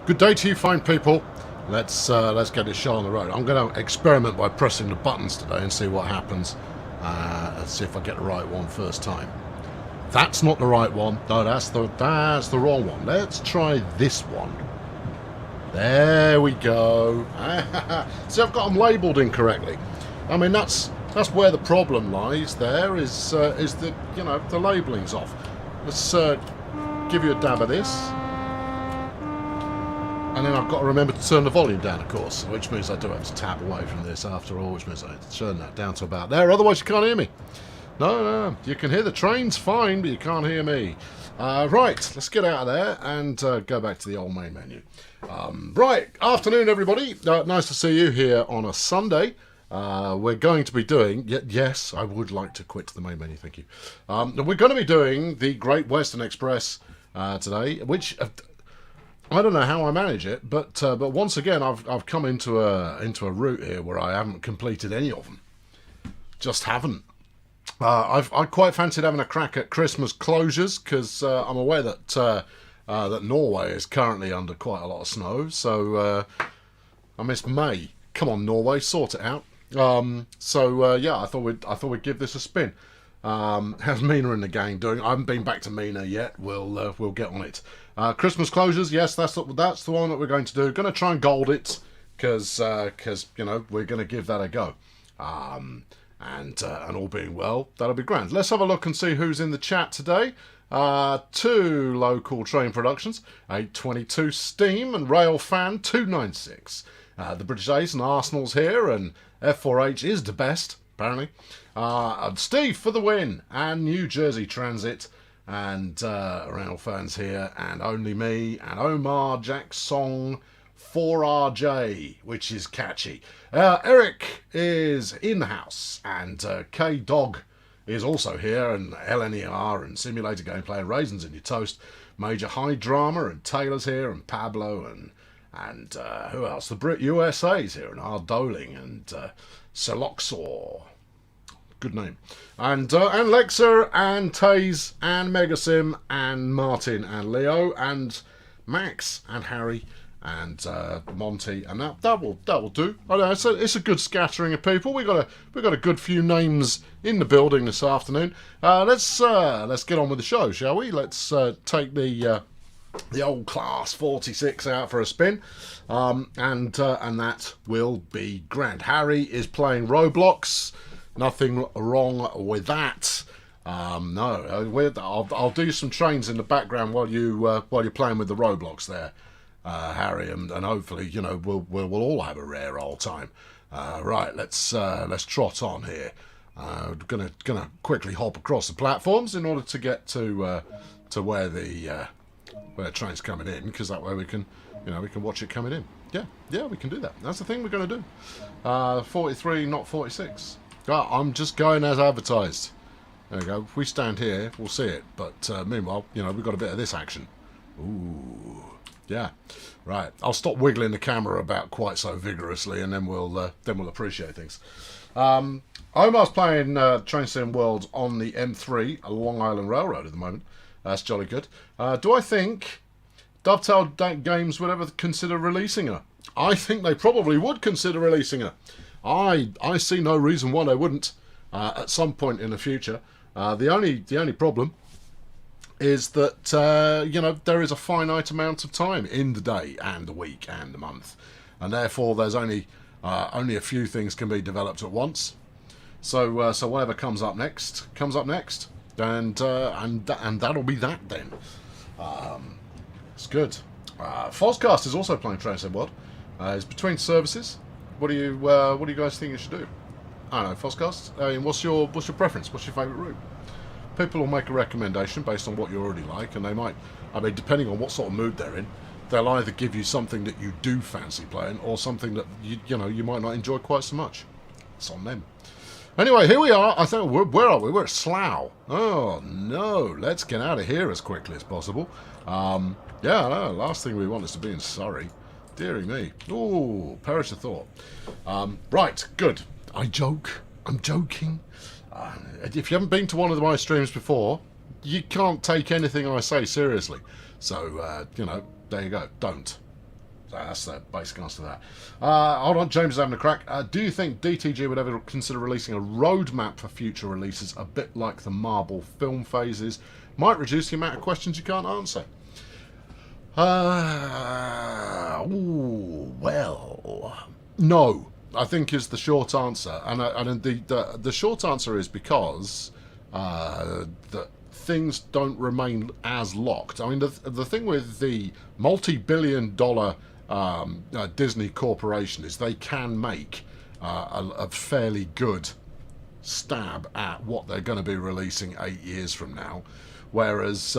Good day to you, fine people. Let's get this show on the road. I'm going to experiment by pressing the buttons today and see what happens. Let's see if I get the right one first time. That's not the right one. No, that's the wrong one. Let's try this one. There we go. See, I've got them labelled incorrectly. I mean, that's where the problem lies. There is the the labelling's off. Let's give you a dab of this. And then I've got to remember to turn the volume down, of course, which means I do have to tap away from this after all, which means I have to turn that down to about there, otherwise you can't hear me. No, you can hear the trains fine, but you can't hear me. Right, let's get out of there and go back to the old main menu. Right, afternoon everybody. Nice to see you here on a Sunday. We're going to be doing, yes, I would like to quit the main menu, thank you. We're going to be doing the Great Western Express today, which... I don't know how I manage it, but once again I've come into a route here where I haven't completed any of them. Just haven't. I quite fancied having a crack at Christmas closures because I'm aware that that Norway is currently under quite a lot of snow. So I missed May. Come on, Norway, sort it out. Yeah, I thought we'd give this a spin. How's Mina and the gang doing? I haven't been back to Mina yet. We'll get on it. Christmas closures, yes, that's the one that we're going to do. Going to try and gold it because we're going to give that a go. And all being well, that'll be grand. Let's have a look and see who's in the chat today. 2 local train productions, 822 Steam and Rail Fan 296. The British Ace and Arsenal's here, and F4H is the best apparently. And Steve for the win, and New Jersey Transit. And Rail Fans here, and Only Me, and Omar Jack Song 4RJ, which is catchy. Eric is in the house, and K Dog is also here, and LNER, and Simulator Gameplay, and Raisins in Your Toast. Major High Drama, and Taylor's here, and Pablo, and who else? The Brit USA's here, and Ardoling, and Seloxor. Good name. And Lexa, and Taze, and Megasim, and Martin, and Leo, and Max, and Harry, and Monty, and that will do. I know it's a good scattering of people. We got a good few names in the building this afternoon. Let's get on with the show, shall we? Let's take the old Class 46 out for a spin, and that will be grand. Harry is playing Roblox. Nothing wrong with that. No, I'll do some trains in the background while you're playing with the Roblox there, Harry, and hopefully we'll all have a rare old time. Right, let's trot on here. Gonna quickly hop across the platforms in order to get to where the train's coming in, because that way we can watch it coming in. Yeah, we can do that. That's the thing we're gonna do. 43, not 46. I'm just going as advertised. There we go. If we stand here, we'll see it. But meanwhile, we've got a bit of this action. Ooh, yeah. Right. I'll stop wiggling the camera about quite so vigorously, and then we'll appreciate things. Omar's playing Train Sim World on the M3, a Long Island Railroad at the moment. That's jolly good. Do I think Dovetail Games would ever consider releasing her? I think they probably would consider releasing her. I see no reason why they wouldn't at some point in the future. The only problem is that there is a finite amount of time in the day and the week and the month, and therefore there's only a few things can be developed at once. So whatever comes up next, and that'll be that then. It's good. Fozcast is also playing Train Sim World. It's between services. What do you guys think you should do? I don't know, Fozcast. I mean, what's your preference? What's your favourite route? People will make a recommendation based on what you already like, and they might, depending on what sort of mood they're in, they'll either give you something that you do fancy playing, or something that you might not enjoy quite so much. It's on them. Anyway, here we are. I think where are we? We're at Slough. Oh no, let's get out of here as quickly as possible. Yeah, no, last thing we want is to be in Surrey. Deary me. Ooh, perish the thought. Right, good. I'm joking. If you haven't been to one of my streams before, you can't take anything I say seriously. So, there you go. Don't. That's the basic answer to that. Hold on, James is having a crack. Do you think DTG would ever consider releasing a roadmap for future releases, a bit like the Marvel film phases? Might reduce the amount of questions you can't answer. Well, no, I think is the short answer. And the short answer is because that things don't remain as locked. I mean, the thing with the multi-billion-dollar Disney Corporation is they can make a fairly good stab at what they're going to be releasing 8 years from now. Whereas,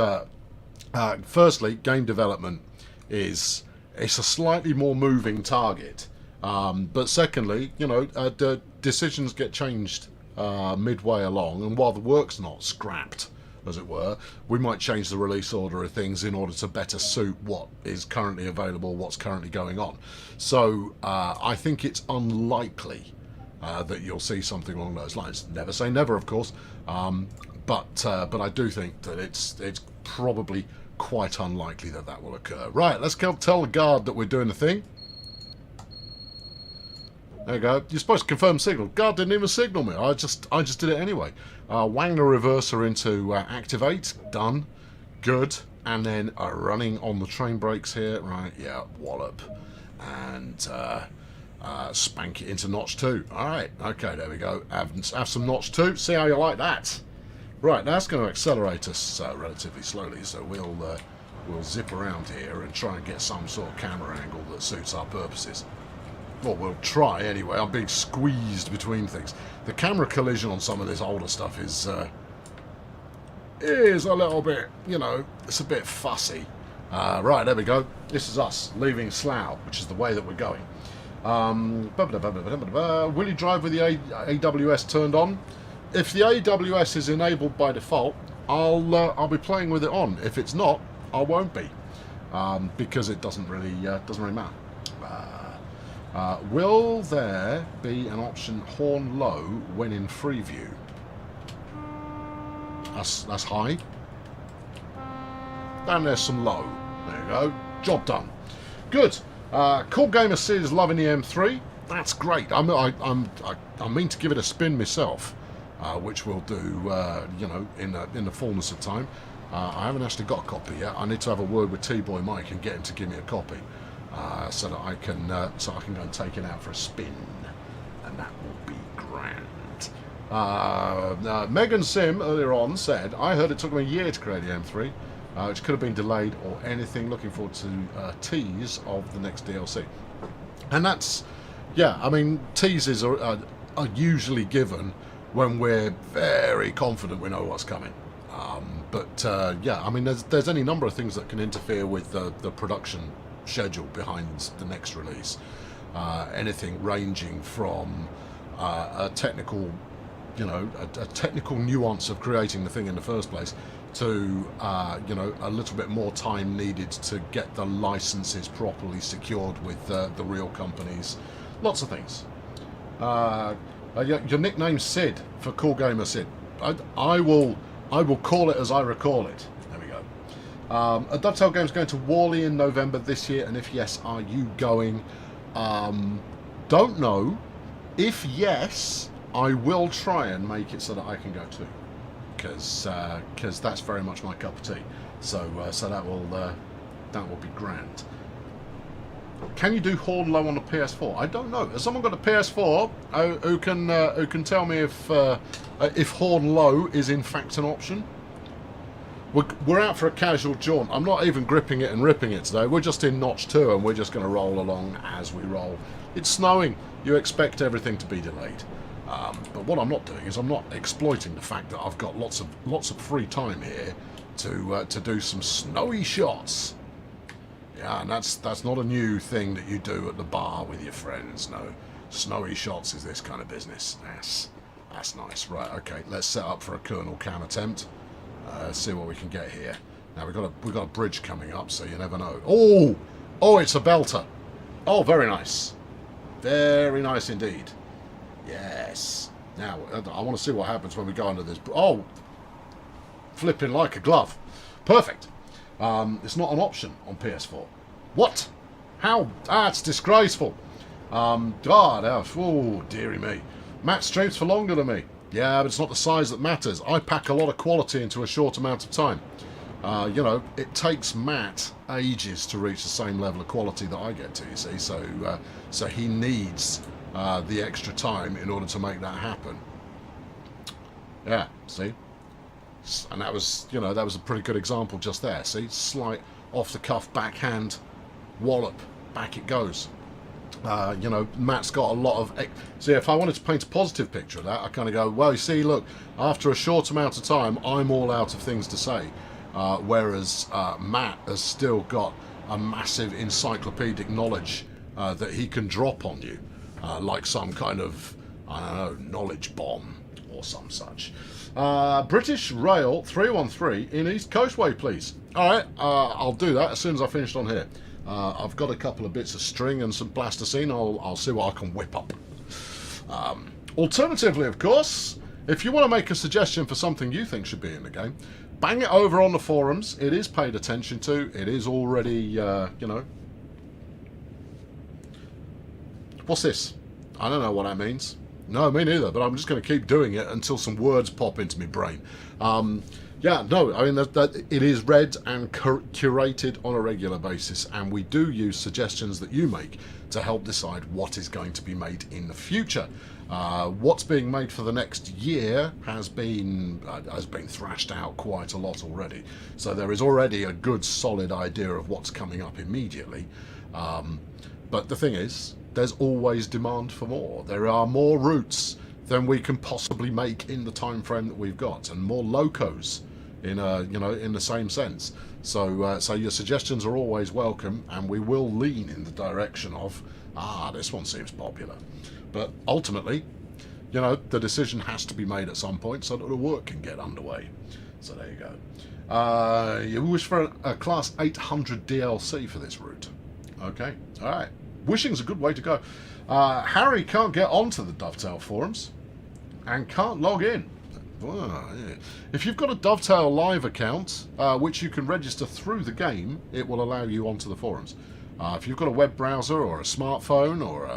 firstly, game development it's a slightly more moving target. But secondly, the decisions get changed midway along, and while the work's not scrapped, as it were, we might change the release order of things in order to better suit what is currently available, what's currently going on. So I think it's unlikely that you'll see something along those lines. Never say never, of course, but I do think that it's probably quite unlikely that will occur. Right, let's go tell the guard that we're doing the thing. There you go. You're supposed to confirm signal. Guard didn't even signal me. I just did it anyway. Wang the reverser into activate. Done. Good. And then running on the train brakes here. Right, yeah, wallop. And spank it into notch 2. Alright, okay, there we go. Have some notch 2. See how you like that. Right, that's going to accelerate us relatively slowly, so we'll zip around here and try and get some sort of camera angle that suits our purposes. Well, we'll try anyway. I'm being squeezed between things. The camera collision on some of this older stuff is a little bit, it's a bit fussy. Right, there we go. This is us leaving Slough, which is the way that we're going. Will you drive with the AWS turned on? If the AWS is enabled by default, I'll be playing with it on. If it's not, I won't be, because it doesn't really matter. Will there be an option horn low when in Freeview? That's high. And there's some low. There you go. Job done. Good. Cool Gamer Sid is loving the M3. That's great. I mean to give it a spin myself, which we'll do, in the fullness of time. I haven't actually got a copy yet. I need to have a word with T-Boy Mike and get him to give me a copy. So that I can go and take it out for a spin, and that will be grand. Megan Sim earlier on said, I heard it took them a year to create the M3, which could have been delayed or anything. Looking forward to tease of the next DLC. And that's, yeah, I mean, teases are usually given when we're very confident we know what's coming. Yeah, I mean, there's any number of things that can interfere with the production schedule behind the next release. Anything ranging from a technical, a technical nuance of creating the thing in the first place to, a little bit more time needed to get the licenses properly secured with the real companies. Lots of things. Your nickname's Sid for Cool Gamer Sid. I will call it as I recall it. A Dovetail Game's going to Wally in November this year, and if yes, are you going? Don't know. If yes, I will try and make it so that I can go too, because that's very much my cup of tea. So that will be grand. Can you do horn low on the PS4? I don't know. Has someone got a PS4 who can tell me if horn low is in fact an option? We're out for a casual jaunt. I'm not even gripping it and ripping it today. We're just in notch 2 and we're just going to roll along as we roll. It's snowing. You expect everything to be delayed. But what I'm not doing is I'm not exploiting the fact that I've got lots of free time here to do some snowy shots. Yeah, and that's not a new thing that you do at the bar with your friends. No, snowy shots is this kind of business. That's nice. Right, okay, let's set up for a Colonel Cam attempt. See what we can get here. Now we've got a bridge coming up, so you never know. Oh, it's a belter. Oh, very nice, very nice indeed. Yes. Now I want to see what happens when we go under this. Oh, flipping like a glove. Perfect. It's not an option on PS4. What? How? That's disgraceful. God, oh, dearie me. Matt streams for longer than me. Yeah, but it's not the size that matters. I pack a lot of quality into a short amount of time. You know, it takes Matt ages to reach the same level of quality that I get to, you see. So he needs the extra time in order to make that happen. Yeah, see? And that was, you know, that was a pretty good example just there. See? Slight off-the-cuff backhand wallop. Back it goes. You know, Matt's got a lot of... See, if I wanted to paint a positive picture of that, I kind of go, well, you see, look, after a short amount of time, I'm all out of things to say. Whereas Matt has still got a massive encyclopedic knowledge that he can drop on you. Like some kind of, I don't know, knowledge bomb or some such. British Rail 313 in East Coastway, please. Alright, I'll do that as soon as I finished on here. I've got a couple of bits of string and some plasticine. I'll see what I can whip up. Alternatively, of course, if you want to make a suggestion for something you think should be in the game, bang it over on the forums. It is paid attention to. It is already, you know... What's this? I don't know what that means. No, me neither, but I'm just going to keep doing it until some words pop into my brain. Yeah, no, I mean, that it is read and curated on a regular basis, and we do use suggestions that you make to help decide what is going to be made in the future. What's being made for the next year has been thrashed out quite a lot already, so there is already a good solid idea of what's coming up immediately. But the thing is, there's always demand for more. There are more routes than we can possibly make in the time frame that we've got, and more locos in in the same sense. So so your suggestions are always welcome, and we will lean in the direction of this one seems popular. But ultimately, you know, the decision has to be made at some point so that the work can get underway. So there you go. You wish for a class 800 DLC for this route. Okay, all right. Wishing's a good way to go. Harry can't get onto the Dovetail forums and can't log in. Yeah. If you've got a Dovetail Live account, which you can register through the game, it will allow you onto the forums. If you've got a web browser or a smartphone or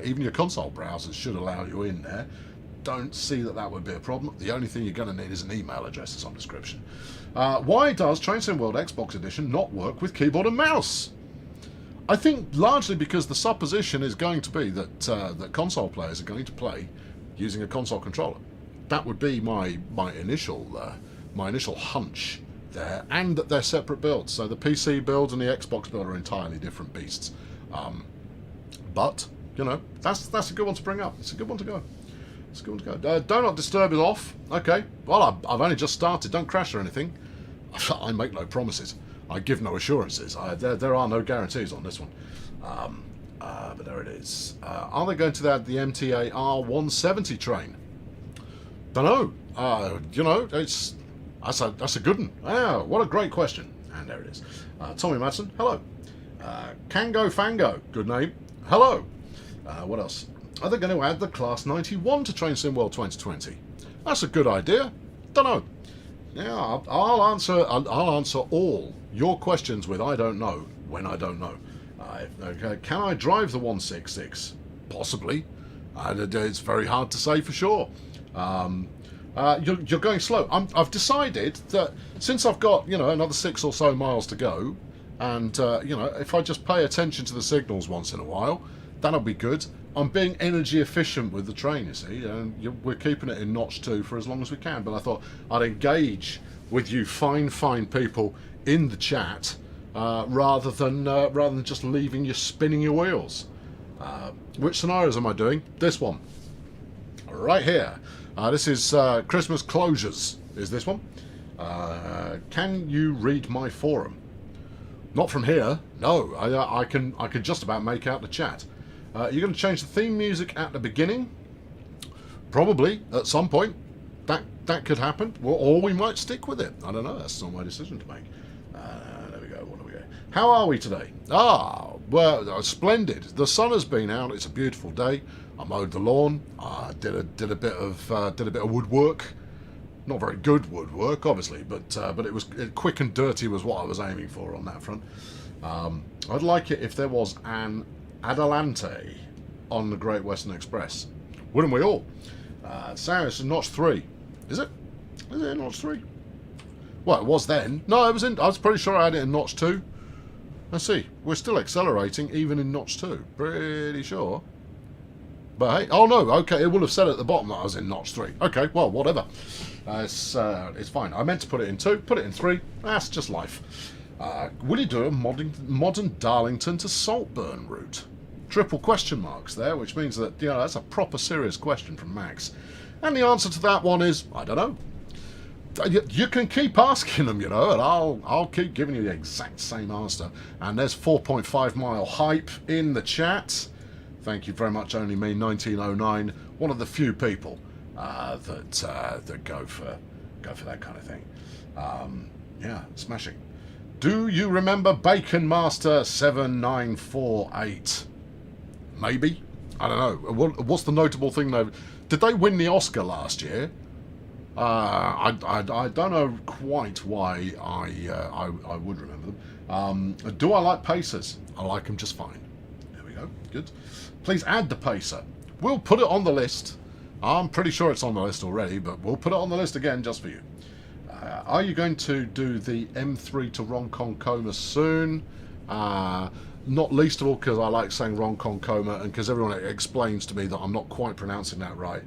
even your console browsers should allow you in there. Don't see that would be a problem. The only thing you're going to need is an email address of some description. Why does Train Sim World Xbox Edition not work with keyboard and mouse? I think largely because the supposition is going to be that that console players are going to play using a console controller. That would be my initial hunch there, and that they're separate builds. So the PC build and the Xbox build are entirely different beasts. But you know, that's a good one to bring up. It's a good one to go. It's a good one to go. Do not disturb is off. Okay. Well, I've only just started. Don't crash or anything. I make no promises. I give no assurances. There are no guarantees on this one. But there it is. Are they going to add the MTA R170 train? Don't know. You know, that's a good one. Ah, what a great question. And there it is. Tommy Madsen, hello. Kango Fango, good name. Hello. What else? Are they going to add the Class 91 to Train Sim World 2020? That's a good idea. Don't know. Yeah, I'll answer all your questions with I don't know when I don't know. Okay, can I drive the 166? Possibly. It's very hard to say for sure. You're going slow. I've decided that since I've got another 6 or so miles to go, and if I just pay attention to the signals once in a while, that'll be good. I'm being energy efficient with the train, you see, and we're keeping it in notch 2 for as long as we can. But I thought I'd engage with you fine people in the chat rather than just leaving you spinning your wheels. Which scenarios am I doing? This one, right here. This is Christmas closures. Is this one? Can you read my forum? Not from here. No, I can just about make out the chat. You're going to change the theme music at the beginning? Probably, at some point. That could happen. Or we might stick with it. I don't know. That's not my decision to make. There we go. What do we go? How are we today? Well, splendid. The sun has been out. It's a beautiful day. I mowed the lawn. Did a bit of woodwork. Not very good woodwork, obviously, but it was quick and dirty was what I was aiming for on that front. I'd like it if there was an Adelante on the Great Western Express. Wouldn't we all? Sarah, it's notch 3. Is it? Is it notch 3? Well, it was then. No, it was in... I was pretty sure I had it in notch 2. Let's see. We're still accelerating even in notch 2. Pretty sure. But hey... Oh, no. Okay, it would have said at the bottom that I was in notch 3. Okay, well, whatever. It's fine. I meant to put it in 2. Put it in 3. That's just life. Will you do a modern Darlington to Saltburn route? Triple question marks there, which means that, you know, that's a proper serious question from Max. And the answer to that one is, I don't know. You can keep asking them, you know, and I'll keep giving you the exact same answer. And there's 4.5 mile hype in the chat. Thank you very much, Only Me 1909. One of the few people that go for that kind of thing. Yeah, smashing. Do you remember Bacon Master 7948? Maybe? I don't know. What's the notable thing though? Did they win the Oscar last year? I don't know quite why I would remember them. Do I like Pacers? I like them just fine. There we go. Good. Please add the Pacer. We'll put it on the list. I'm pretty sure it's on the list already, but we'll put it on the list again just for you. Are you going to do the M3 to Ronkonkoma soon? Not least of all because I like saying Ronkonkoma and because everyone explains to me that I'm not quite pronouncing that right.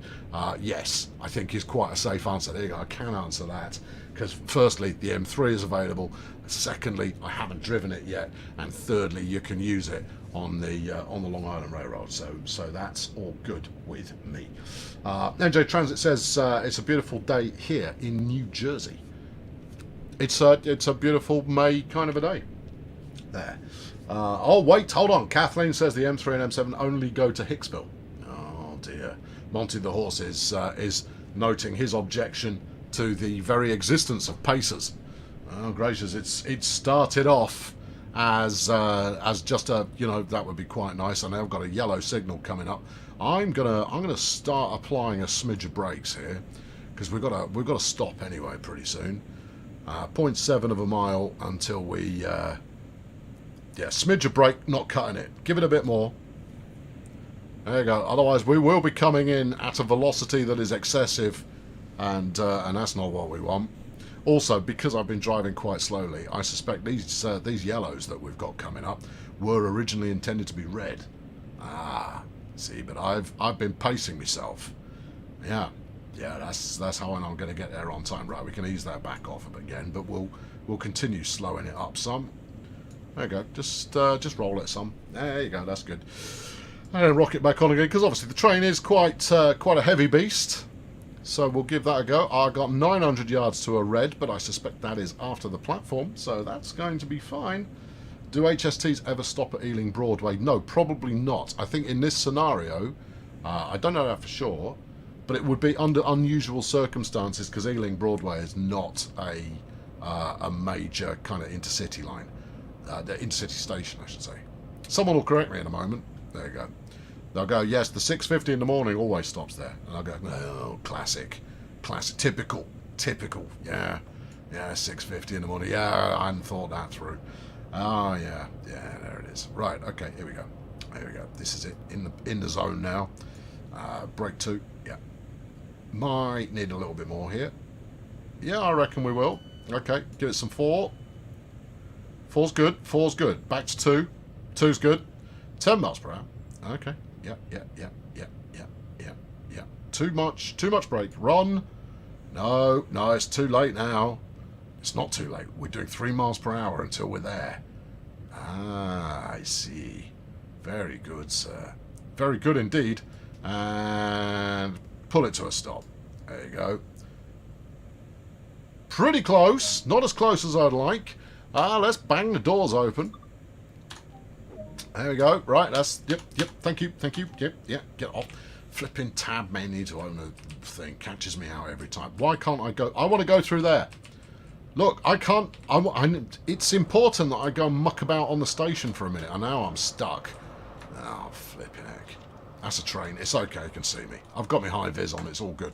Yes, I think is quite a safe answer. There you go, I can answer that. Because firstly, the M3 is available. Secondly, I haven't driven it yet. And thirdly, you can use it on the Long Island Railroad. So that's all good with me. NJ Transit says it's a beautiful day here in New Jersey. It's a beautiful May kind of a day. There. Oh, wait, hold on. Kathleen says the M3 and M7 only go to Hicksville. Oh, dear. Monty the Horse is noting his objection to the very existence of Pacers. Oh, gracious. It started off as just a, you know, that would be quite nice. I know I've got a yellow signal coming up. I'm gonna start applying a smidge of brakes here because we've got to stop anyway pretty soon. 0.7 of a mile until we... Yeah, smidge of brake, not cutting it. Give it a bit more. There you go. Otherwise, we will be coming in at a velocity that is excessive, and that's not what we want. Also, because I've been driving quite slowly, I suspect these yellows that we've got coming up were originally intended to be red. Ah, see, but I've been pacing myself. Yeah, that's how I'm going to get there on time. Right, we can ease that back off again, but we'll continue slowing it up some. There you go. Just roll it some. There you go. That's good. And then rock it back on again because obviously the train is quite a heavy beast. So we'll give that a go. I got 900 yards to a red, but I suspect that is after the platform, so that's going to be fine. Do HSTs ever stop at Ealing Broadway? No, probably not. I think in this scenario, I don't know that for sure, but it would be under unusual circumstances because Ealing Broadway is not a major kind of intercity line. The intercity station, I should say. Someone will correct me in a moment. There you go. They'll go, yes, the 6:50 in the morning always stops there. And I'll go, oh, classic, typical, yeah, 6:50 in the morning. Yeah, I hadn't thought that through. Oh, yeah, there it is. Right, okay, here we go. This is it, in the zone now. Brake 2, yeah. Might need a little bit more here. Yeah, I reckon we will. Okay, give it some 4. 4's good. Back to 2. 2's good. 10 miles per hour. Okay. Yeah. Too much brake. Run. No, it's too late now. It's not too late. We're doing 3 miles per hour until we're there. Ah, I see. Very good, sir. Very good indeed. And pull it to a stop. There you go. Pretty close. Not as close as I'd like. Let's bang the doors open. There we go. Right, that's... Yep, thank you. Yep, get off. Flipping tab menu to open the thing. Catches me out every time. Why can't I go... I want to go through there. Look, I can't... it's important that I go and muck about on the station for a minute. And now I'm stuck. Oh, flipping heck. That's a train. It's okay, you can see me. I've got my high vis on. It's all good.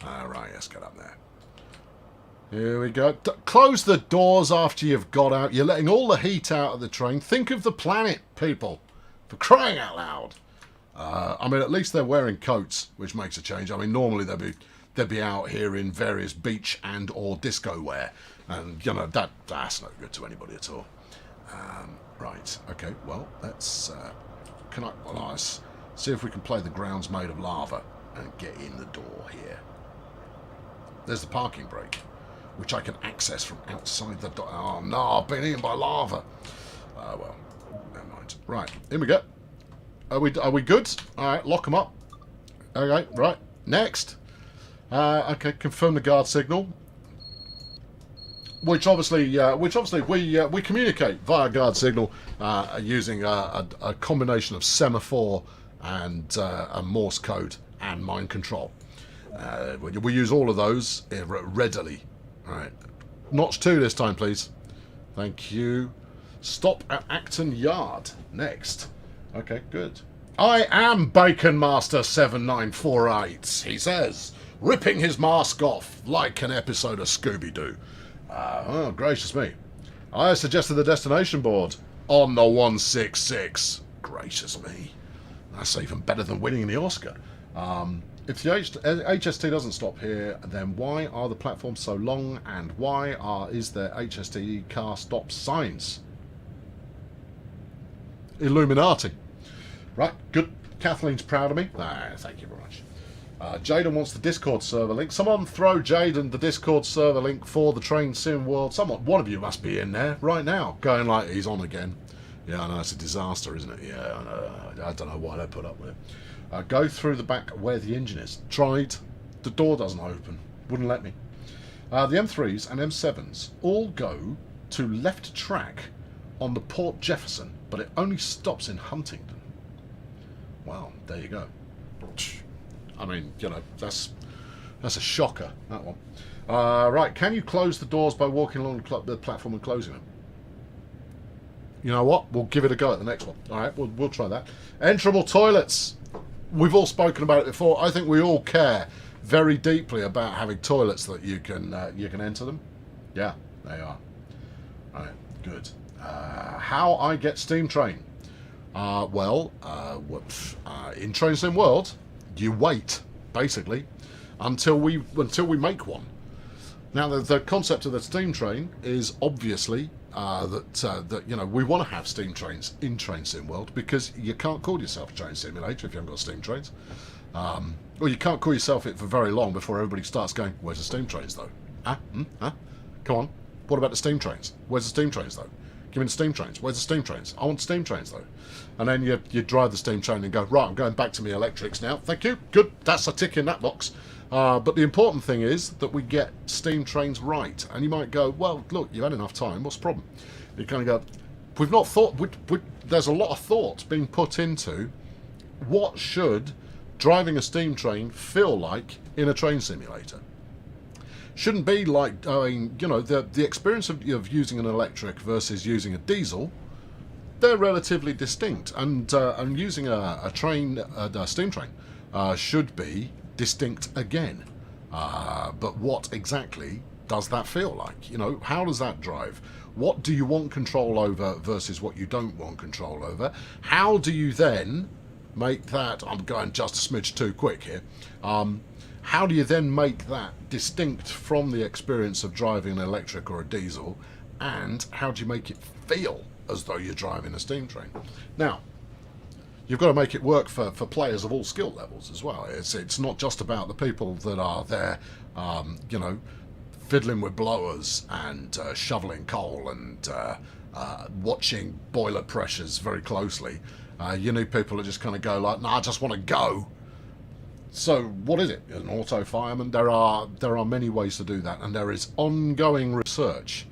Right, let's get up there. Here we go. Close the doors after you've got out. You're letting all the heat out of the train. Think of the planet, people. For crying out loud. I mean, at least they're wearing coats, which makes a change. I mean, normally they'd be out here in various beach and or disco wear. And, you know, that's no good to anybody at all. Right, okay, well, let's... let's see if we can play the ground's made of lava and get in the door here. There's the parking brake, which I can access from outside the door. Oh, no, I've been eaten by lava. Well, never mind. Right, here we go. Are we good? All right, lock them up. Okay, right. Next. Okay, confirm the guard signal. Which obviously we communicate via guard signal using a combination of semaphore and a Morse code and mind control. We use all of those readily. All right, notch 2 this time, please. Thank you. Stop at Acton Yard. Next. Okay, good. I am Bacon Master 7948, he says, ripping his mask off like an episode of Scooby-Doo. Oh, gracious me. I suggested the destination board on the 166. Gracious me. That's even better than winning the Oscar. If the HST doesn't stop here, then why are the platforms so long and why is there HST car stop signs? Illuminati. Right, good. Kathleen's proud of me. Thank you very much. Jaden wants the Discord server link. Someone throw Jaden the Discord server link for the Train Sim World. One of you must be in there right now, going like he's on again. Yeah, I know, it's a disaster, isn't it? Yeah, I know. I don't know why they put up with it. Go through the back where the engine is. Tried. The door doesn't open. Wouldn't let me. The M3s and M7s all go to left track on the Port Jefferson, but it only stops in Huntingdon. Well, there you go. I mean, you know, that's a shocker, that one. Right, can you close the doors by walking along the platform and closing them? You know what? We'll give it a go at the next one. All right, we'll try that. Enterable toilets. We've all spoken about it before. I think we all care very deeply about having toilets that you can enter them. Yeah, they are. All right, good. How I get Steam Train? In Train Sim World, you wait basically until we make one. Now, the concept of the steam train is obviously that you know, we want to have steam trains in Train Sim World because you can't call yourself a train simulator if you haven't got steam trains. Well, you can't call yourself it for very long before everybody starts going, "Where's the steam trains, though? Huh? Come on. What about the steam trains? Where's the steam trains, though? Give me the steam trains. Where's the steam trains? I want steam trains, though." And then you drive the steam train and go, right, I'm going back to my electrics now. Thank you. Good. That's a tick in that box. But the important thing is that we get steam trains right. And you might go, well, look, you've had enough time. What's the problem? You kind of go, we've not thought. There's a lot of thought being put into what should driving a steam train feel like in a train simulator. Shouldn't be like, I mean, you know, the experience of using an electric versus using a diesel, they're relatively distinct, and using a steam train should be distinct again. But what exactly does that feel like? You know, how does that drive? What do you want control over versus what you don't want control over? How do you then make that? I'm going just a smidge too quick here. How do you then make that distinct from the experience of driving an electric or a diesel? And how do you make it feel as though you're driving a steam train? Now, you've got to make it work for players of all skill levels as well. It's not just about the people that are there, you know, fiddling with blowers and shoveling coal and watching boiler pressures very closely. You need people that just kind of go like, "Nah, I just want to go." So what is it? An auto fireman? There are many ways to do that, and there is ongoing research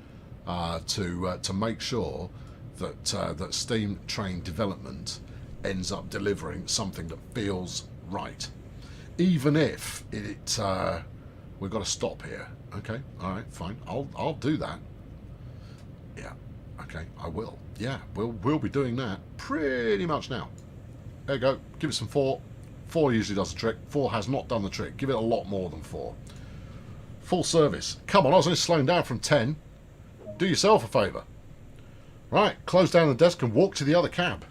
to make sure that steam train development ends up delivering something that feels right, even if it we've got to stop here. Okay, all right, fine. I'll do that. Yeah, okay, I will. Yeah, we'll be doing that pretty much now. There you go. Give it some 4. 4 usually does the trick. 4 has not done the trick. Give it a lot more than 4. Full service. Come on, I was only slowing down from 10. Do yourself a favour. Right, close down the desk and walk to the other cab.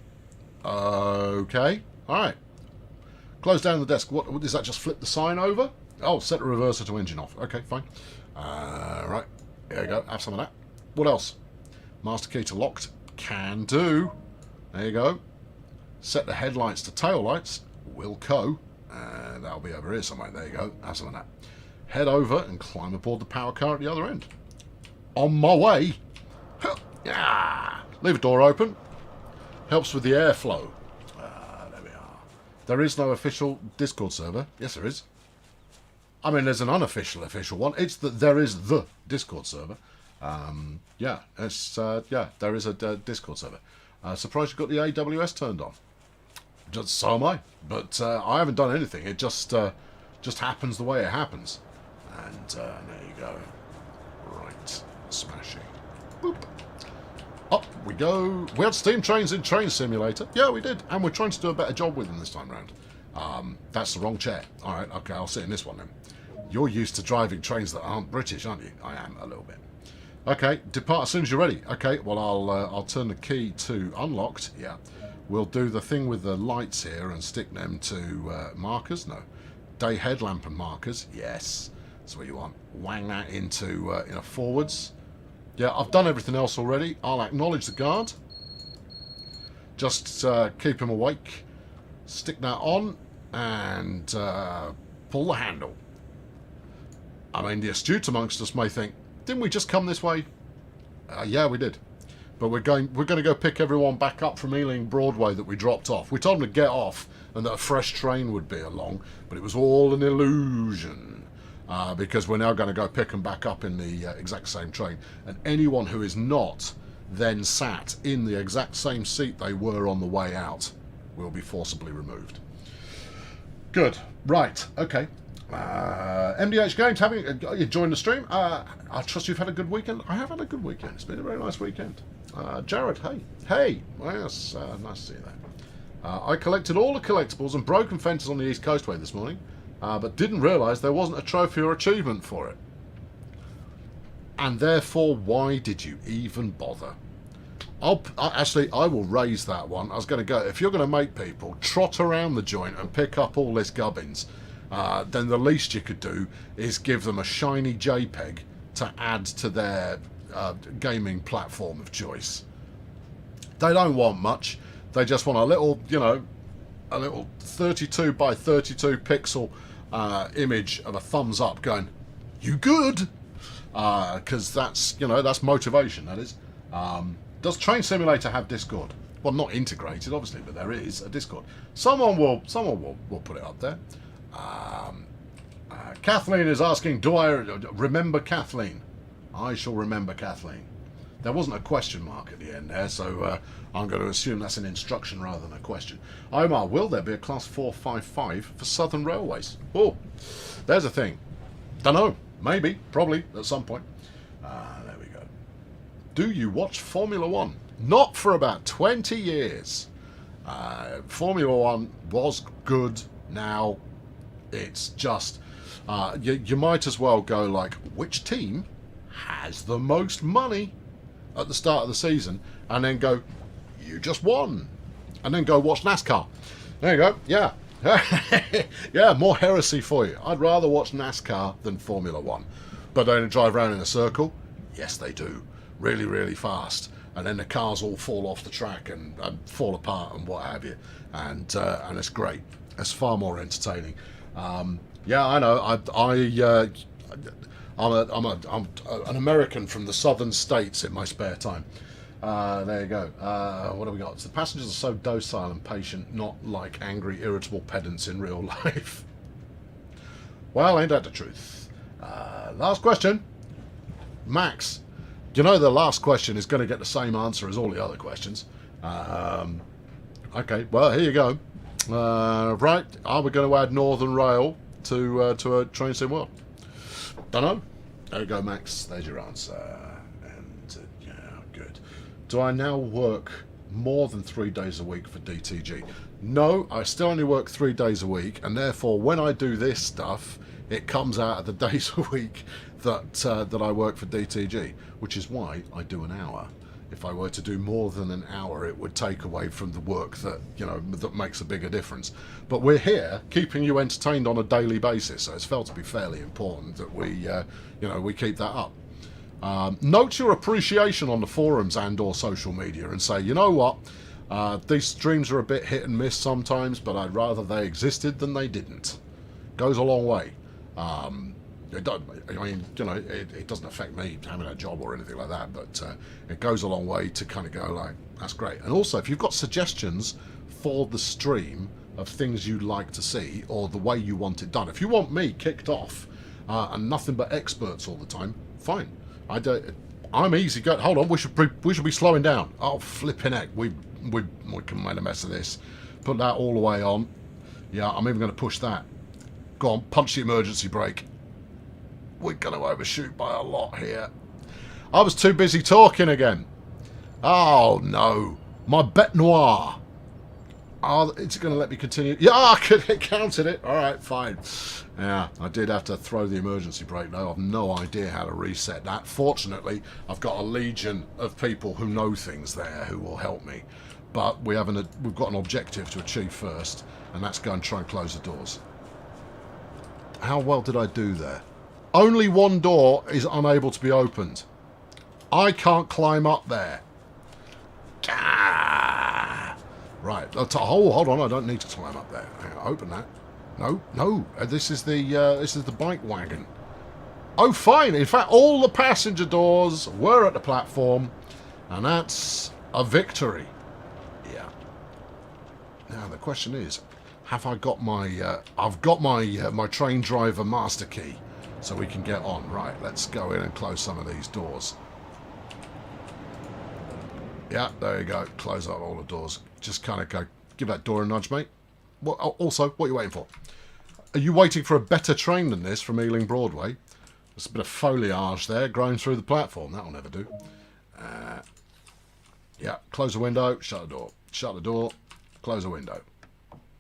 Okay. Alright. Close down the desk. What does that just flip the sign over? Oh, set the reverser to engine off. Okay, fine. Right. There you go. Have some of that. What else? Master key to locked. Can do. There you go. Set the headlights to tail lights. Wilco. That'll be over here somewhere. There you go. Have some of that. Head over and climb aboard the power car at the other end. On my way. Yeah. Leave a door open. Helps with the airflow. There we are. There is no official Discord server. Yes, there is. I mean, there's an unofficial one. It's that there is the Discord server. Yeah, there is a Discord server. Surprised you got the AWS turned on. Just so am I. But I haven't done anything. It just happens the way it happens. And there you go. Right. Smashing. Boop. Up we go. We had steam trains in Train Simulator. Yeah, we did. And we're trying to do a better job with them this time round. That's the wrong chair. Alright, okay, I'll sit in this one then. You're used to driving trains that aren't British, aren't you? I am, a little bit. Okay, depart as soon as you're ready. Okay, well, I'll turn the key to unlocked. Yeah. We'll do the thing with the lights here and stick them to markers. No. Day headlamp and markers. Yes. That's what you want. Wang that into forwards. Yeah, I've done everything else already. I'll acknowledge the guard. Just keep him awake. Stick that on and pull the handle. I mean, the astute amongst us may think, didn't we just come this way? Yeah, we did. But we're going to go pick everyone back up from Ealing Broadway that we dropped off. We told them to get off and that a fresh train would be along, but it was all an illusion. Because we're now going to go pick them back up in the exact same train. And anyone who is not then sat in the exact same seat they were on the way out will be forcibly removed. Good. Right. Okay. MDH Games, you joined the stream? I trust you've had a good weekend. I have had a good weekend. It's been a very nice weekend. Jared, hey. Hey. Yes, nice to see you there. I collected all the collectibles and broken fences on the East Coastway this morning. But didn't realise there wasn't a trophy or achievement for it. And therefore, why did you even bother? I will raise that one. I was going to go, if you're going to make people trot around the joint and pick up all this gubbins, then the least you could do is give them a shiny JPEG to add to their gaming platform of choice. They don't want much. They just want a little, a little 32 by 32 pixel image of a thumbs up going, you good? Because that's motivation, that is. Does Train Simulator have Discord? Well, not integrated, obviously, but there is a Discord. Someone will put it up there. Kathleen is asking, do I remember Kathleen? I shall remember Kathleen. There wasn't a question mark at the end there, so I'm going to assume that's an instruction rather than a question. Omar, will there be a Class 455 for Southern Railways? Oh, there's a thing. Dunno. Maybe. Probably. At some point. There we go. Do you watch Formula 1? Not for about 20 years. Formula 1 was good. Now, it's just... you might as well go like, which team has the most money at the start of the season, and then go, you just won, and then go watch NASCAR. There you go. Yeah. Yeah, more heresy for you. I'd rather watch NASCAR than Formula 1. But they don't drive around in a circle? Yes, they do. Really, really fast. And then the cars all fall off the track and fall apart and what have you. And it's great. It's far more entertaining. Yeah, I know. I'm an American from the southern states in my spare time. There you go. What have we got? So the passengers are so docile and patient, not like angry, irritable pedants in real life. Well, ain't that the truth? Last question. Max, you know the last question is going to get the same answer as all the other questions. Okay, well, here you go. Right, are we going to add Northern Rail to a Train Sim World? Don't know. There you go, Max. There's your answer. And yeah, good. Do I now work more than 3 days a week for DTG? No, I still only work 3 days a week, and therefore when I do this stuff, it comes out of the days a week that I work for DTG, which is why I do an hour. If I were to do more than an hour, it would take away from the work that, you know, that makes a bigger difference. But we're here keeping you entertained on a daily basis, so it's felt to be fairly important that we, you know, we keep that up. Note your appreciation on the forums and/or social media, and say, you know what, these streams are a bit hit and miss sometimes, but I'd rather they existed than they didn't. Goes a long way. It doesn't affect me having a job or anything like that, but it goes a long way to kind of go like, that's great. And also, if you've got suggestions for the stream of things you'd like to see or the way you want it done, if you want me kicked off and nothing but experts all the time, fine. I'm easy going. Hold on, we should be slowing down. Oh, flipping heck, we can make a mess of this. Put that all the way on. Yeah, I'm even going to push that. Go on, punch the emergency brake. We're going to overshoot by a lot here. I was too busy talking again. Oh, no. My bête noire. Oh, it's going to let me continue. Yeah, it counted it. All right, fine. Yeah, I did have to throw the emergency brake, though. I've no idea how to reset that. Fortunately, I've got a legion of people who know things there who will help me. But we've got an objective to achieve first, and that's go and try and close the doors. How well did I do there? Only one door is unable to be opened. I can't climb up there. Ah! Right. Oh, hold on. I don't need to climb up there. Hang on, open that. No. This is the bike wagon. Oh, fine. In fact, all the passenger doors were at the platform, and that's a victory. Yeah. Now the question is, have I got my? I've got my train driver master key. So we can get on. Right, let's go in and close some of these doors. Yeah, there you go. Close up all the doors. Just kind of go, give that door a nudge, mate. Well, also, what are you waiting for? Are you waiting for a better train than this from Ealing Broadway? There's a bit of foliage there growing through the platform. That'll never do. Yeah, close the window, shut the door. Shut the door, close the window.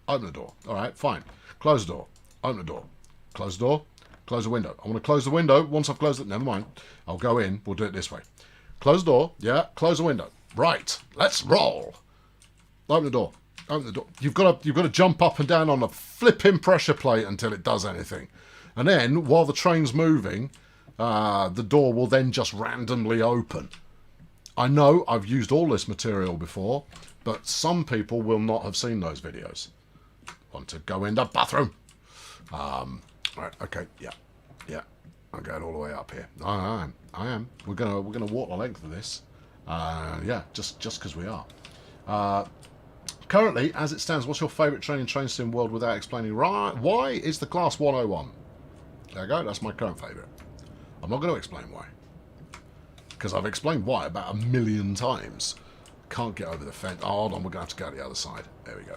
Open the door. All right, fine. Close the door. Open the door. Close the door. Close the window. I want to close the window. Once I've closed it, never mind. I'll go in. We'll do it this way. Close the door. Yeah, close the window. Right, let's roll. Open the door. Open the door. You've got to jump up and down on a flipping pressure plate until it does anything. And then, while the train's moving, the door will then just randomly open. I know I've used all this material before, but some people will not have seen those videos. Want to go in the bathroom? Right, okay, yeah. I'm going all the way up here. I am. We're gonna walk the length of this. Yeah, just because we are. Currently, as it stands, what's your favourite train sim world without explaining why is the class 101? There you go, that's my current favourite. I'm not going to explain why. Because I've explained why about 1 million times. Can't get over the fence. Oh, hold on, we're going to have to go to the other side. There we go.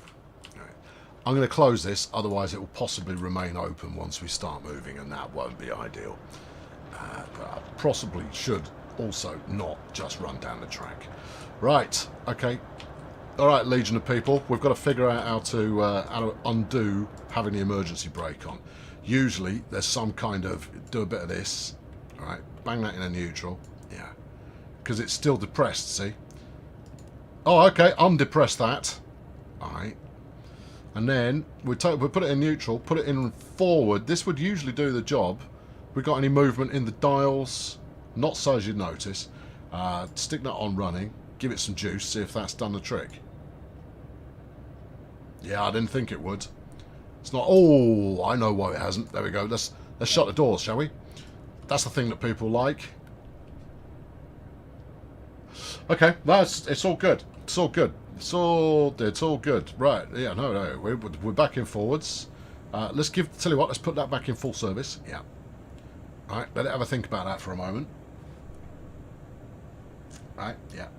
I'm going to close this, otherwise it will possibly remain open once we start moving, and that won't be ideal. But I possibly should also not just run down the track. Right, okay. Alright, legion of people, we've got to figure out how to undo having the emergency brake on. Usually there's some kind of, do a bit of this, alright, bang that in a neutral, yeah. Because it's still depressed, see? Oh, okay, undepress that. Alright. And then we put it in neutral, put it in forward. This would usually do the job. We got any movement in the dials? Not so as you'd notice. Stick that on running. Give it some juice. See if that's done the trick. Yeah, I didn't think it would. It's not. Oh, I know why it hasn't. There we go. Let's shut the doors, shall we? That's the thing that people like. Okay, it's all good. It's all good. It's all good. Right, yeah, no, we're back in forwards. Tell you what, let's put that back in full service. Yeah. Right, let it have a think about that for a moment. Right, yeah.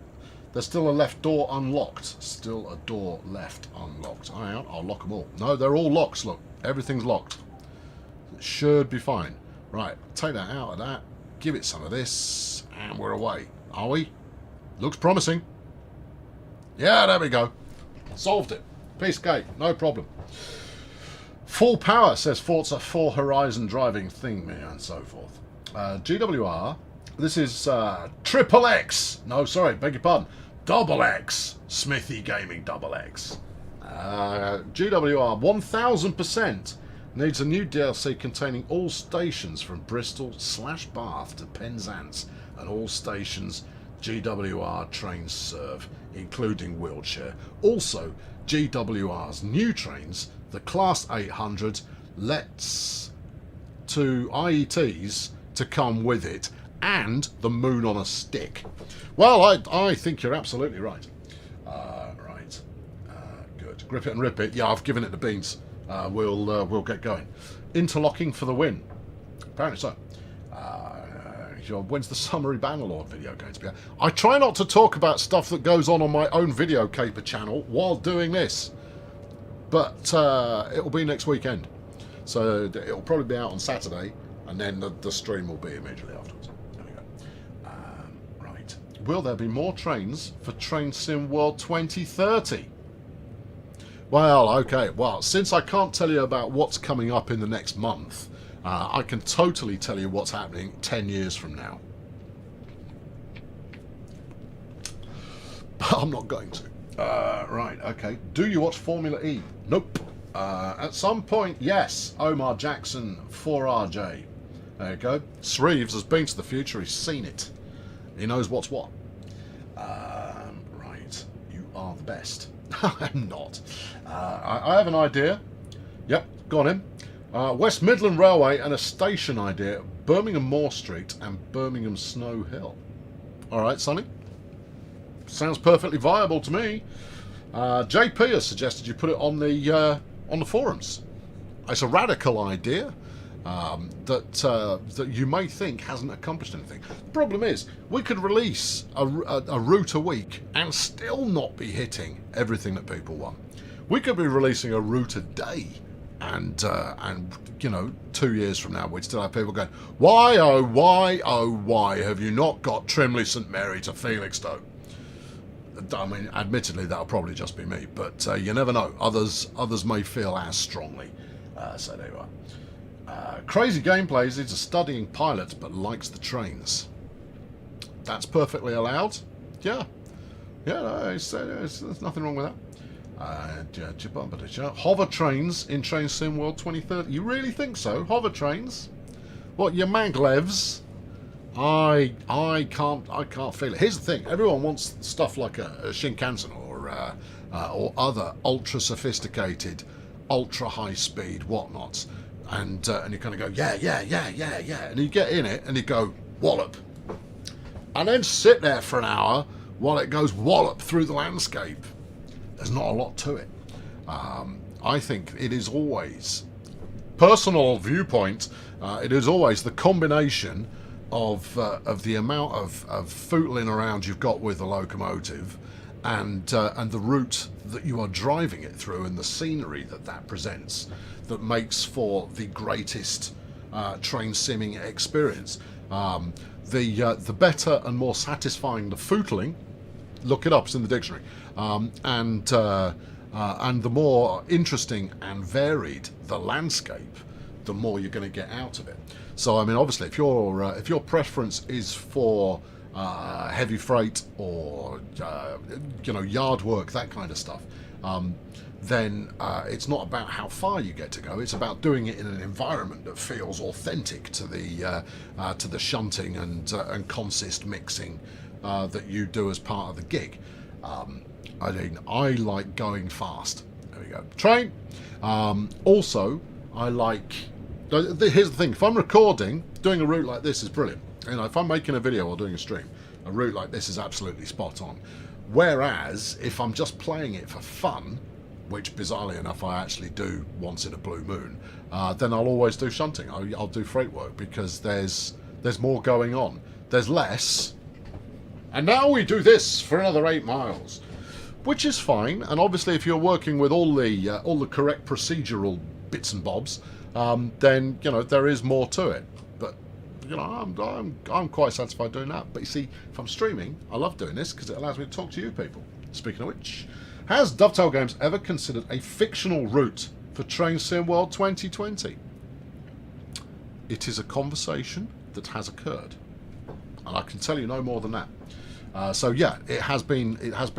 There's still a left door unlocked. Still a door left unlocked. Hang on, I'll lock them all. No, they're all locks, look. Everything's locked. It should be fine. Right, take that out of that. Give it some of this. And we're away. Are we? Looks promising. Yeah, there we go. Solved it. Piece of cake. No problem. Full power, says Forza 4 Horizon driving thingy and so forth. GWR, this is Triple X. No, sorry, beg your pardon. Double X. Smithy Gaming Double X. GWR 1000% needs a new DLC containing all stations from Bristol/Bath to Penzance and all stations GWR trains serve, including Wiltshire. Also, GWR's new trains, the Class 800, lets to IETs to come with it, and the moon on a stick. Well, I think you're absolutely right. Good. Grip it and rip it. Yeah, I've given it the beans. We'll get going. Interlocking for the win. Apparently so. When's the summary Bannerlord video going to be out? I try not to talk about stuff that goes on my own video caper channel while doing this, but it'll be next weekend, so it'll probably be out on Saturday, and then the stream will be immediately afterwards. There we go. Right. Will there be more trains for Train Sim World 2030? Well, okay. Well, since I can't tell you about what's coming up in the next month, I can totally tell you what's happening 10 years from now. But I'm not going to. Right, okay. Do you watch Formula E? Nope. At some point, yes. Omar Jackson, 4RJ. There you go. Sreeves has been to the future. He's seen it. He knows what's what. Right. You are the best. I'm not. I have an idea. Yep, go on in. West Midland Railway and a station idea, Birmingham Moor Street and Birmingham Snow Hill. Alright, Sonny. Sounds perfectly viable to me. JP has suggested you put it on the forums. It's a radical idea that you may think hasn't accomplished anything. The problem is, we could release a route a week and still not be hitting everything that people want. We could be releasing a route a day, and 2 years from now we'd still have people going, why have you not got Trimley St Mary to Felixstowe? I mean, admittedly, that'll probably just be me, but you never know. Others may feel as strongly. So there you are. Crazy Gameplays is a studying pilot, but likes the trains. That's perfectly allowed. Yeah. No, there's nothing wrong with that. Hover trains in Train Sim World 2030. You really think so? Hover trains? What, your maglevs? I can't feel it. Here's the thing: everyone wants stuff like a Shinkansen or other ultra sophisticated, ultra high speed whatnots, and you kind of go yeah, and you get in it and you go wallop, and then sit there for an hour while it goes wallop through the landscape. There's not a lot to it. I think it is always, personal viewpoint, it is always the combination of the amount of footling around you've got with the locomotive and the route that you are driving it through and the scenery that presents that makes for the greatest train simming experience. The better and more satisfying the footling, look it up, it's in the dictionary, and the more interesting and varied the landscape, the more you're going to get out of it. So, I mean, obviously, if your preference is for heavy freight or yard work, that kind of stuff, then it's not about how far you get to go. It's about doing it in an environment that feels authentic to the shunting and consist mixing that you do as part of the gig. I mean, I like going fast. There we go. Train. Also, I like. Here's the thing: if I'm recording, doing a route like this is brilliant. If I'm making a video or doing a stream, a route like this is absolutely spot on. Whereas, if I'm just playing it for fun, which bizarrely enough I actually do once in a blue moon, then I'll always do shunting. I'll do freight work because there's more going on. There's less. And now we do this for another 8 miles, which is fine. And obviously, if you're working with all the correct procedural bits and bobs, then there is more to it. But I'm quite satisfied doing that. But you see, if I'm streaming, I love doing this because it allows me to talk to you people. Speaking of which, has Dovetail Games ever considered a fictional route for for Train Sim World 2020. It is a conversation that has occurred, and I can tell you no more than that. So yeah, it has been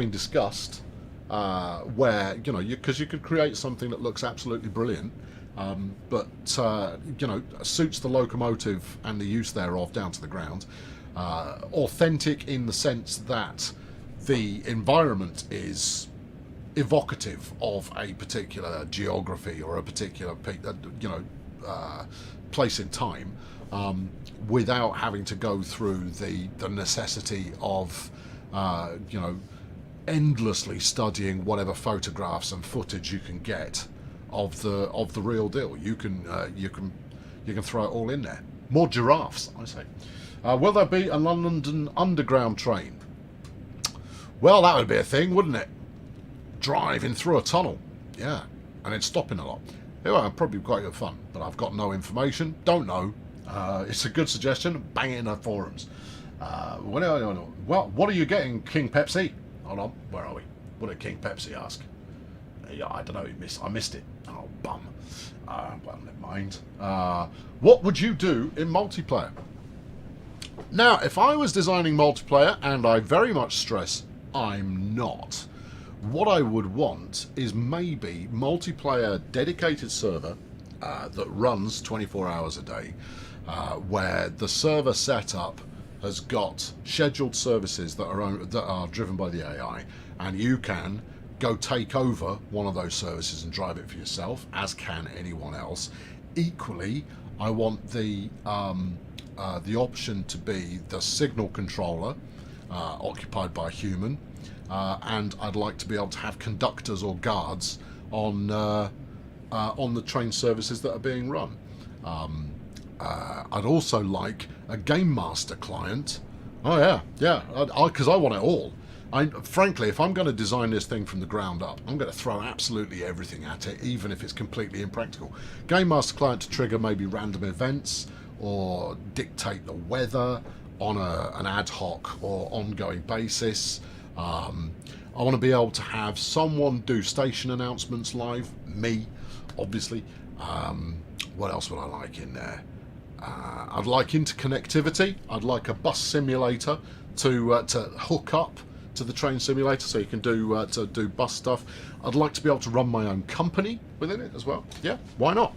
discussed where because you could create something that looks absolutely brilliant, but suits the locomotive and the use thereof down to the ground. Authentic in the sense that the environment is evocative of a particular geography or a particular place in time, without having to go through the necessity of endlessly studying whatever photographs and footage you can get of the real deal. You can throw it all in there. More giraffes, I say. Will there be a London Underground train? Well, that would be a thing, wouldn't it? Driving through a tunnel, yeah, and then stopping a lot. Well, probably quite good fun, but I've got no information. Don't know. It's a good suggestion. Bang it in the forums. Well, what are you getting, King Pepsi? Hold on, where are we? What did King Pepsi ask? Yeah, I don't know. I missed it. Oh, bum. Well, never mind. What would you do in multiplayer? Now, if I was designing multiplayer, and I very much stress I'm not, what I would want is maybe multiplayer dedicated server that runs 24 hours a day, where the server setup has got scheduled services that are driven by the AI, and you can go take over one of those services and drive it for yourself, as can anyone else. Equally, I want the option to be the signal controller occupied by a human, and I'd like to be able to have conductors or guards on the train services that are being run. I'd also like a game master client. Oh yeah, because I want it all. Frankly, if I'm going to design this thing from the ground up, I'm going to throw absolutely everything at it, even if it's completely impractical. Game master client to trigger maybe random events or dictate the weather on an ad hoc or ongoing basis. I want to be able to have someone do station announcements live, me, obviously. What else would I like in there? I'd like interconnectivity. I'd like a bus simulator to hook up to the train simulator, so you can do bus stuff. I'd like to be able to run my own company within it as well. Yeah, why not?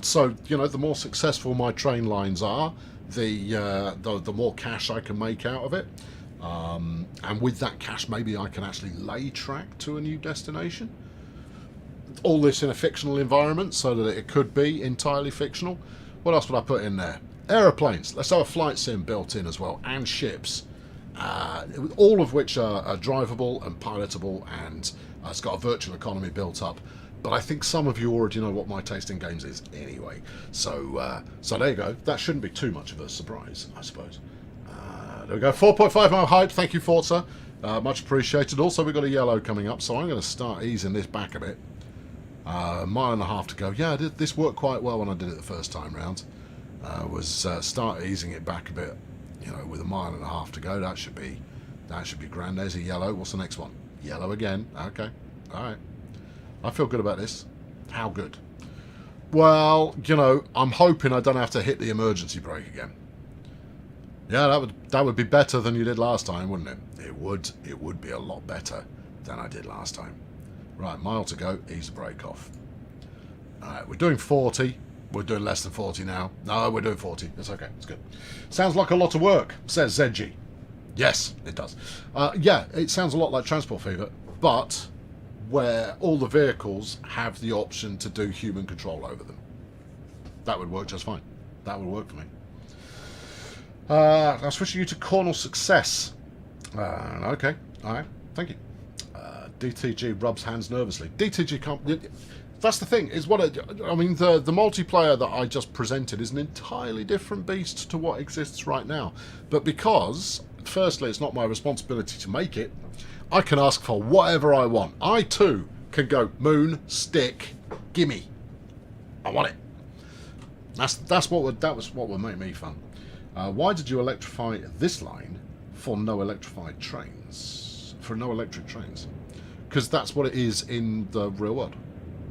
So the more successful my train lines are, the more cash I can make out of it. And with that cash, maybe I can actually lay track to a new destination. All this in a fictional environment, so that it could be entirely fictional. What else would I put in there? Aeroplanes. Let's have a flight sim built in as well, and ships. All of which are drivable and pilotable, and it's got a virtual economy built up. But I think some of you already know what my taste in games is anyway. So there you go. That shouldn't be too much of a surprise, I suppose. There we go. 4.5 mile height. Thank you, Forza. Much appreciated. Also, we've got a yellow coming up, so I'm going to start easing this back a bit. A mile and a half to go. Yeah, this worked quite well when I did it the first time round. Start easing it back a bit. With a mile and a half to go, that should be grand. There's a yellow. What's the next one? Yellow again. Okay. All right. I feel good about this. How good? Well, I'm hoping I don't have to hit the emergency brake again. Yeah, that would be better than you did last time, wouldn't it? It would be a lot better than I did last time. Right, mile to go. Ease the brake off. All right, we're doing 40. We're doing less than 40 now. No, we're doing 40. It's okay. It's good. Sounds like a lot of work, says ZG. Yes, it does. Yeah, it sounds a lot like Transport Fever, but where all the vehicles have the option to do human control over them. That would work just fine. That would work for me. I'm switching you to Cornel Success. Okay. All right. Thank you. DTG rubs hands nervously. DTG can't... That's the thing, is the multiplayer that I just presented is an entirely different beast to what exists right now. But because, firstly, it's not my responsibility to make it, I can ask for whatever I want. I, too, can go, moon, stick, gimme. I want it. That was what would make me fun. Why did you electrify this line for no electrified trains? For no electric trains? Because that's what it is in the real world.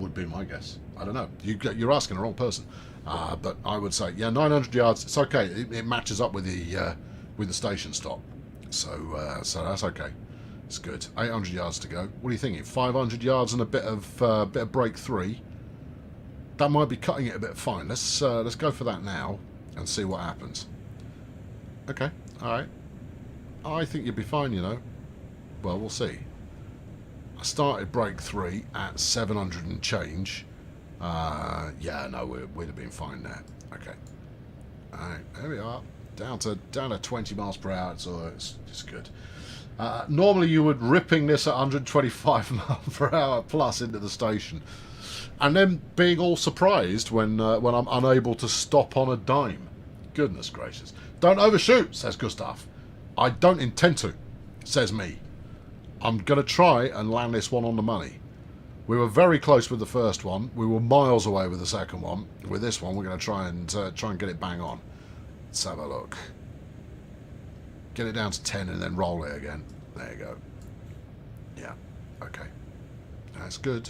would be my guess. I don't know. You're asking the wrong person. But I would say, yeah, 900 yards. It's okay. It matches up with the station stop. So that's okay. It's good. 800 yards to go. What are you thinking? 500 yards and a bit of break 3. That might be cutting it a bit fine. Let's go for that now and see what happens. Okay. All right. I think you'll be fine. You know. Well, we'll see. I started break 3 at 700 and change. Yeah, no, we'd have been fine there. Okay. Alright, there we are. Down to 20 miles per hour, so it's good. Normally you would ripping this at 125 miles per hour plus into the station. And then being all surprised when I'm unable to stop on a dime. Goodness gracious. Don't overshoot, says Gustav. I don't intend to, says me. I'm going to try and land this one on the money. We were very close with the first one. We were miles away with the second one. With this one, we're going to try and get it bang on. Let's have a look. Get it down to 10 and then roll it again. There you go. Yeah. Okay. That's good.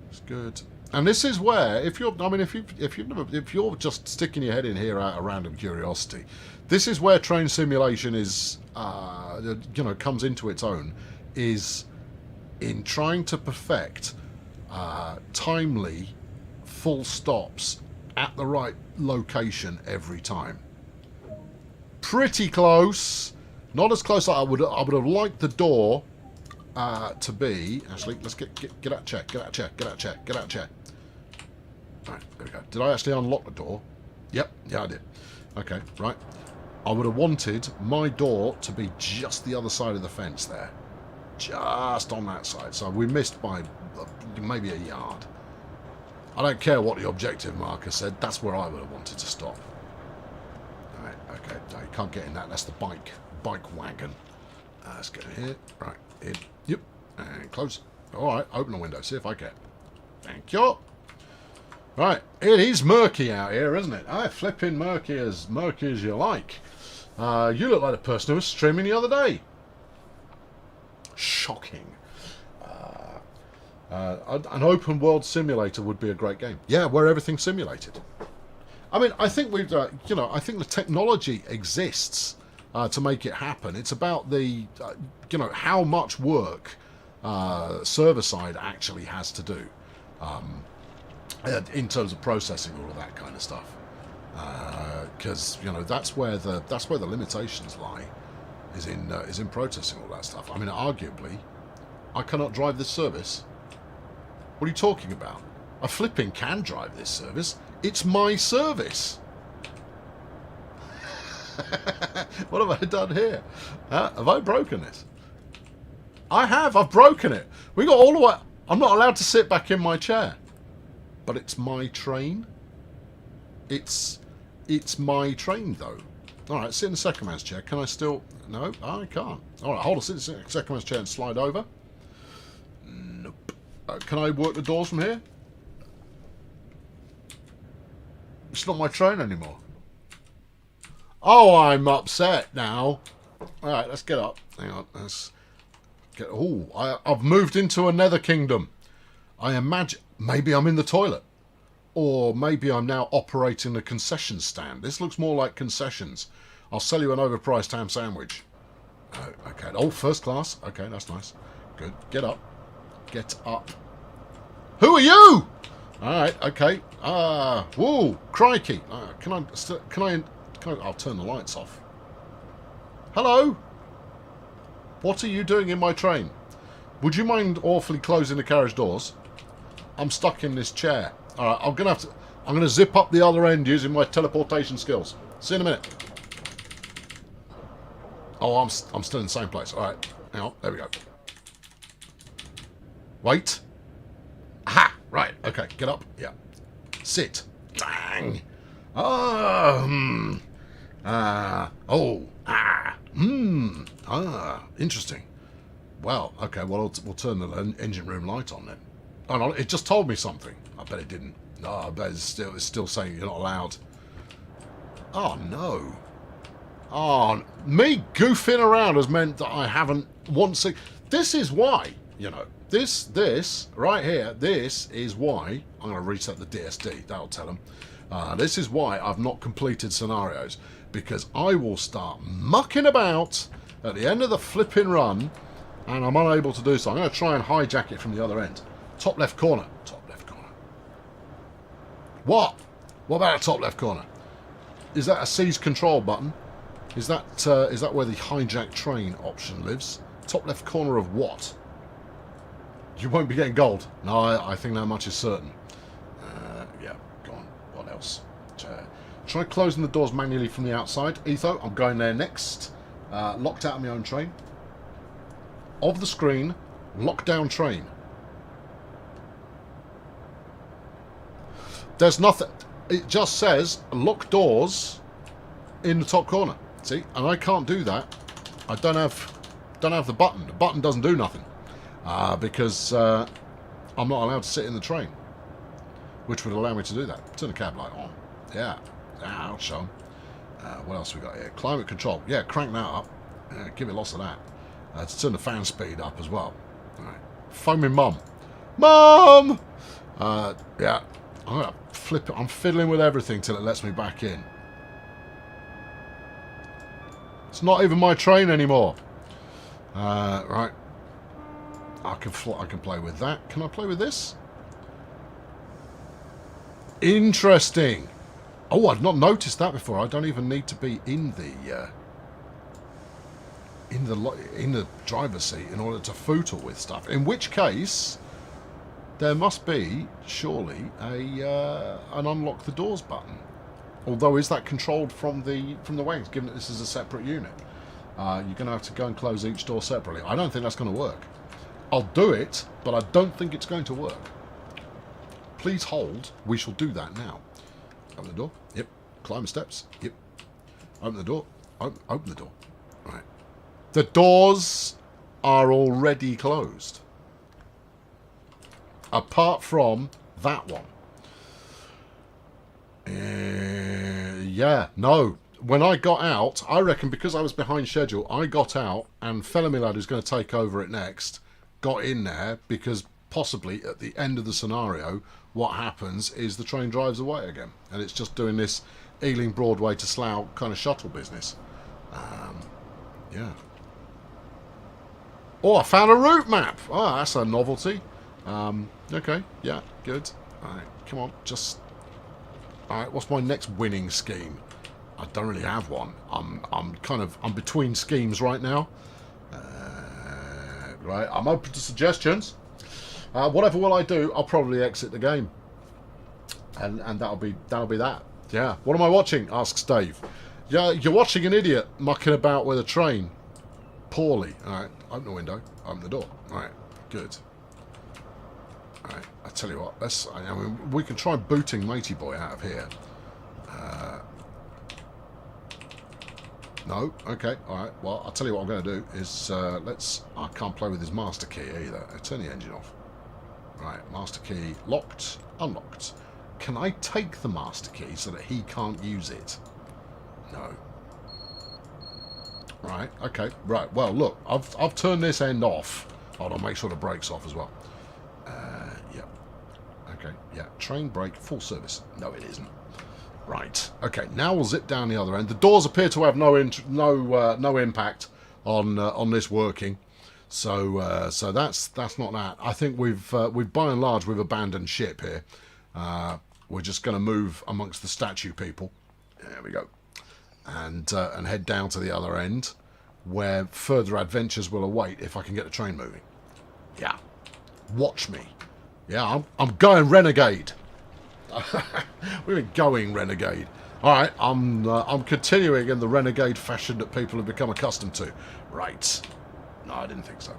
It's good. And this is where, if you're just sticking your head in here out of random curiosity, this is where train simulation is, comes into its own, is in trying to perfect timely full stops at the right location every time. Pretty close. Not as close as I would have liked the door to be. Actually, let's get that check. Get that check. Right, there we go. Did I actually unlock the door? Yep, yeah I did. Okay, right. I would have wanted my door to be just the other side of the fence there. Just on that side. So we missed by maybe a yard. I don't care what the objective marker said. That's where I would have wanted to stop. Alright, okay. No, you can't get in that. That's the bike wagon. Let's get in here. Right, in. Yep. And close. Alright, open the window. See if I can. Thank you. Right, it is murky out here, isn't it? Flipping murky as you like. You look like the person who was streaming the other day. Shocking. An open world simulator would be a great game. Yeah, where everything's simulated. I mean, I think we've, I think the technology exists to make it happen. It's about the, how much work server side actually has to do. In terms of processing all of that kind of stuff, because that's where the limitations lie, is in processing all that stuff. I mean, arguably, I cannot drive this service. What are you talking about? I flipping can drive this service. It's my service. What have I done here? Have I broken this? I have. I've broken it. We got all the way. I'm not allowed to sit back in my chair. But it's my train. It's my train, though. All right, sit in the second man's chair. Can I still... No, I can't. All right, hold on. Sit in the second man's chair and slide over. Nope. Can I work the doors from here? It's not my train anymore. Oh, I'm upset now. All right, let's get up. Hang on. Let's get... Oh, I've moved into a nether kingdom. I imagine... Maybe I'm in the toilet. Or maybe I'm now operating a concession stand. This looks more like concessions. I'll sell you an overpriced ham sandwich. Okay. Oh, first class. Okay, that's nice. Good. Get up. Get up. Who are you? Alright, okay. Whoa, crikey. Can I... I'll turn the lights off. Hello? What are you doing in my train? Would you mind awfully closing the carriage doors? I'm stuck in this chair. Alright, I'm gonna zip up the other end using my teleportation skills. See you in a minute. Oh, I'm still in the same place. Alright. Hang on, there we go. Wait. Aha! Right, okay, get up. Yeah. Sit. Dang. Interesting. Well, okay, well, we'll turn the engine room light on then. Oh, no, it just told me something. I bet it didn't. No, I bet it's still saying you're not allowed. Oh, no. Oh, me goofing around has meant that I haven't once... This is why, This right here, this is why I'm going to reset the DSD. That'll tell them. This is why I've not completed scenarios, because I will start mucking about at the end of the flipping run, and I'm unable to do so. I'm going to try and hijack it from the other end. Top left corner. Top left corner. What? What about the top left corner? Is that a seize control button? Is that where the hijack train option lives? Top left corner of what? You won't be getting gold. No, I think that much is certain. Yeah, go on. What else? Try closing the doors manually from the outside. Etho, I'm going there next. Locked out of my own train. Of the screen, lockdown train. There's nothing. It just says lock doors in the top corner. See, and I can't do that. I don't have the button. The button doesn't do nothing because I'm not allowed to sit in the train, which would allow me to do that. Turn the cab light on. Yeah, I'll show 'em. What else we got here? Climate control. Yeah, crank that up. Give it lots of that. To turn the fan speed up as well. All right. Phone me mum. Mum! Yeah. I'm going to flip it. I'm fiddling with everything till it lets me back in. It's not even my train anymore. Right. I can play with that. Can I play with this? Interesting. Oh, I've not noticed that before. I don't even need to be in the driver's seat in order to footle with stuff. In which case, there must be surely an unlock the doors button. Although, is that controlled from the wings? Given that this is a separate unit, you're going to have to go and close each door separately. I don't think that's going to work. I'll do it, but I don't think it's going to work. Please hold. We shall do that now. Open the door. Yep. Climb the steps. Yep. Open the door. Open the door. Right. The doors are already closed. Apart from that one. Yeah, no. When I got out, I reckon because I was behind schedule, I got out and Fellow Lad, who's going to take over it next, got in there because possibly at the end of the scenario, what happens is the train drives away again. And it's just doing this Ealing Broadway to Slough kind of shuttle business. Yeah. Oh, I found a route map. Oh, that's a novelty. Okay, yeah, good. Alright, come on, just... Alright, what's my next winning scheme? I don't really have one. I'm between schemes right now. Right, I'm open to suggestions. Whatever will I do, I'll probably exit the game. And that'll be that. Yeah. What am I watching? Asks Dave. Yeah, you're watching an idiot mucking about with a train. Poorly. Alright, open the window. Open the door. Alright, good. Alright, I tell you what, we can try booting Matey Boy out of here. No? Okay, alright. Well, I'll tell you what I'm going to do is, I can't play with his master key either. Turn the engine off. Right, master key locked, unlocked. Can I take the master key so that he can't use it? No. Right, okay, right. Well, look, I've turned this end off. Hold on, make sure the brake's off as well. Yep. Okay, yeah. Train brake, full service. No, it isn't. Right. Okay, now we'll zip down the other end. The doors appear to have no impact on this working. So that's not that. I think we've by and large we've abandoned ship here. We're just going to move amongst the statue people. There we go. And head down to the other end, where further adventures will await if I can get the train moving. Yeah. Watch me. Yeah, I'm going renegade. We're going renegade. All right, I'm continuing in the renegade fashion that people have become accustomed to. Right. No, I didn't think so.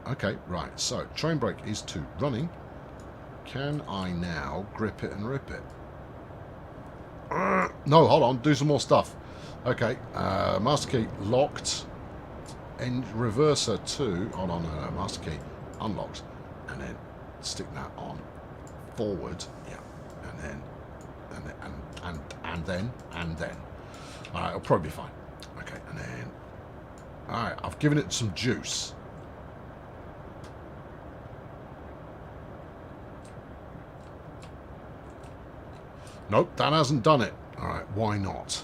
Okay, right. So train brake is 2. Running. Can I now grip it and rip it? No, hold on. Do some more stuff. Okay. Master key locked. And reverser 2. Hold on. No, master key unlocked. And then stick that on. Forward. Yeah. And then. All right, it'll probably be fine. Okay, and then. All right, I've given it some juice. Nope, that hasn't done it. Alright, why not?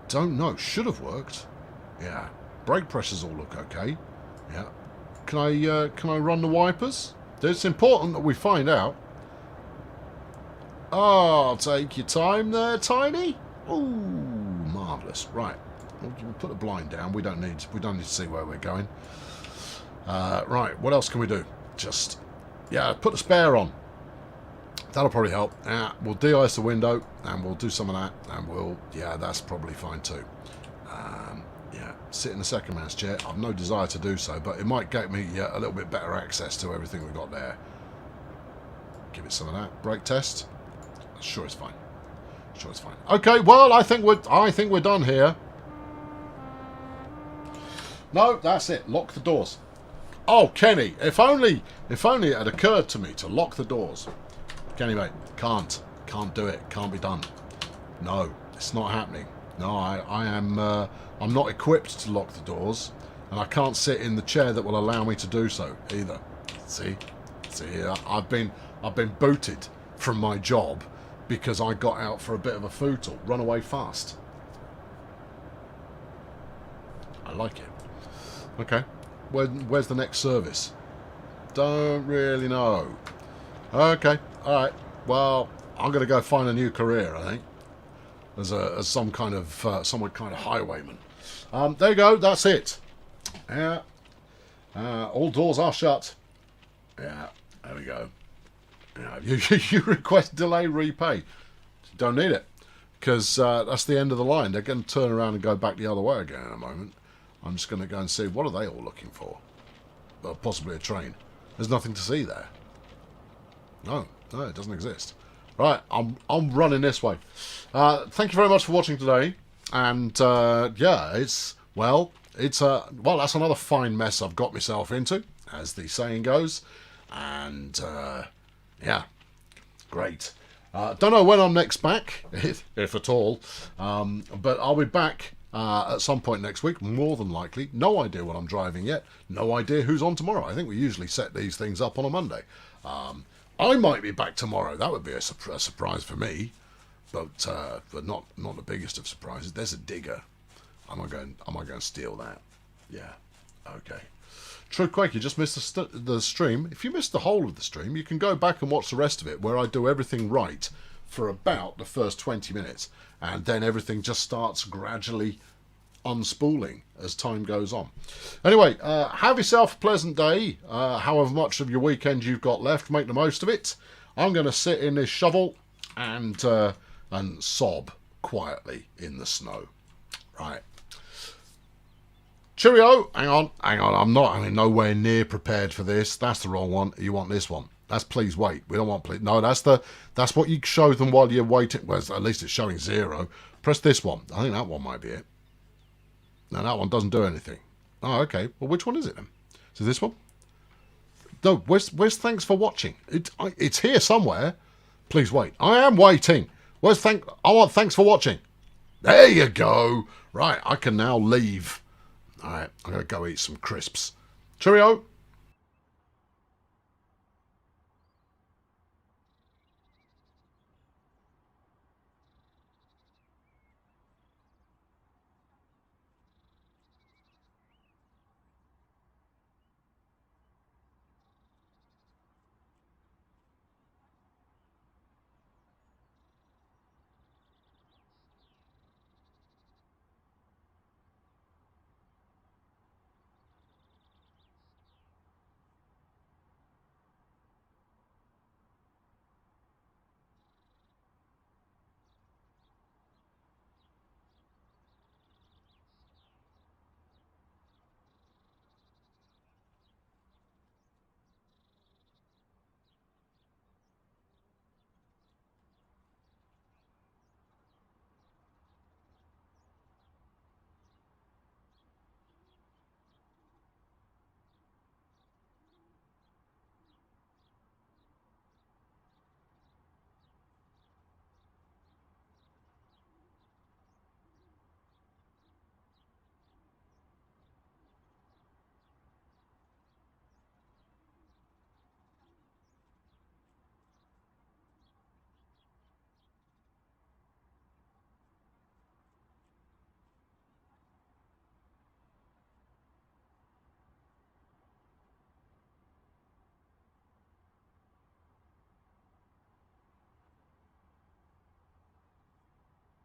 Don't know. Should have worked. Yeah. Brake pressures all look okay. Yeah. Can I run the wipers? It's important that we find out. Oh, take your time there, Tiny. Ooh, marvellous. Right. We'll put the blind down. We don't need to see where we're going. Right, what else can we do? Just, yeah, put the spare on. That'll probably help. We'll de-ice the window, and we'll do some of that, and we'll, yeah, that's probably fine too. Yeah, sit in the second man's chair. I've no desire to do so, but it might get me a little bit better access to everything we've got there. Give it some of that. Brake test. Sure, it's fine. Sure, it's fine. Okay, well, I think we're done here. No, that's it. Lock the doors. Oh, Kenny, if only it had occurred to me to lock the doors. Kenny, mate, can't do it. Can't be done. No, it's not happening. No, I'm not equipped to lock the doors, and I can't sit in the chair that will allow me to do so either. See, I've been booted from my job because I got out for a bit of a footle. Run away fast. I like it. Okay, where's the next service? Don't really know. Okay, all right. Well, I'm gonna go find a new career, I think, as some kind of highwayman. There you go. That's it. Yeah. All doors are shut. Yeah. There we go. Yeah. You request delay repay. Don't need it, because that's the end of the line. They're going to turn around and go back the other way again in a moment. I'm just going to go and see, what are they all looking for? Well, possibly a train. There's nothing to see there. No, it doesn't exist. Right, I'm running this way. Thank you very much for watching today. And yeah, that's another fine mess I've got myself into, as the saying goes. And yeah, great. Don't know when I'm next back, if at all. But I'll be back at some point next week, more than likely. No idea what I'm driving yet. No idea who's on tomorrow. I think we usually set these things up on a Monday. I might be back tomorrow. That would be a surprise for me, but not the biggest of surprises. There's a digger. Am I going to steal that? Yeah. Okay. True Quake, you just missed the stream. If you missed the whole of the stream, you can go back and watch the rest of it, where I do everything right for about the first 20 minutes, and then everything just starts gradually unspooling as time goes on. Anyway, have yourself a pleasant day. However much of your weekend you've got left, make the most of it. I'm going to sit in this shovel and sob quietly in the snow. Right. Cheerio. Hang on. I'm nowhere near prepared for this. That's the wrong one. You want this one. That's please wait. We don't want please. No, that's what you show them while you're waiting. Well, at least it's showing 0. Press this one. I think that one might be it. No, that one doesn't do anything. Oh, okay. Well, which one is it then? Is it this one? No, where's thanks for watching? It's here somewhere. Please wait. I am waiting. I want thanks for watching. There you go. Right, I can now leave. All right, I'm going to go eat some crisps. Cheerio.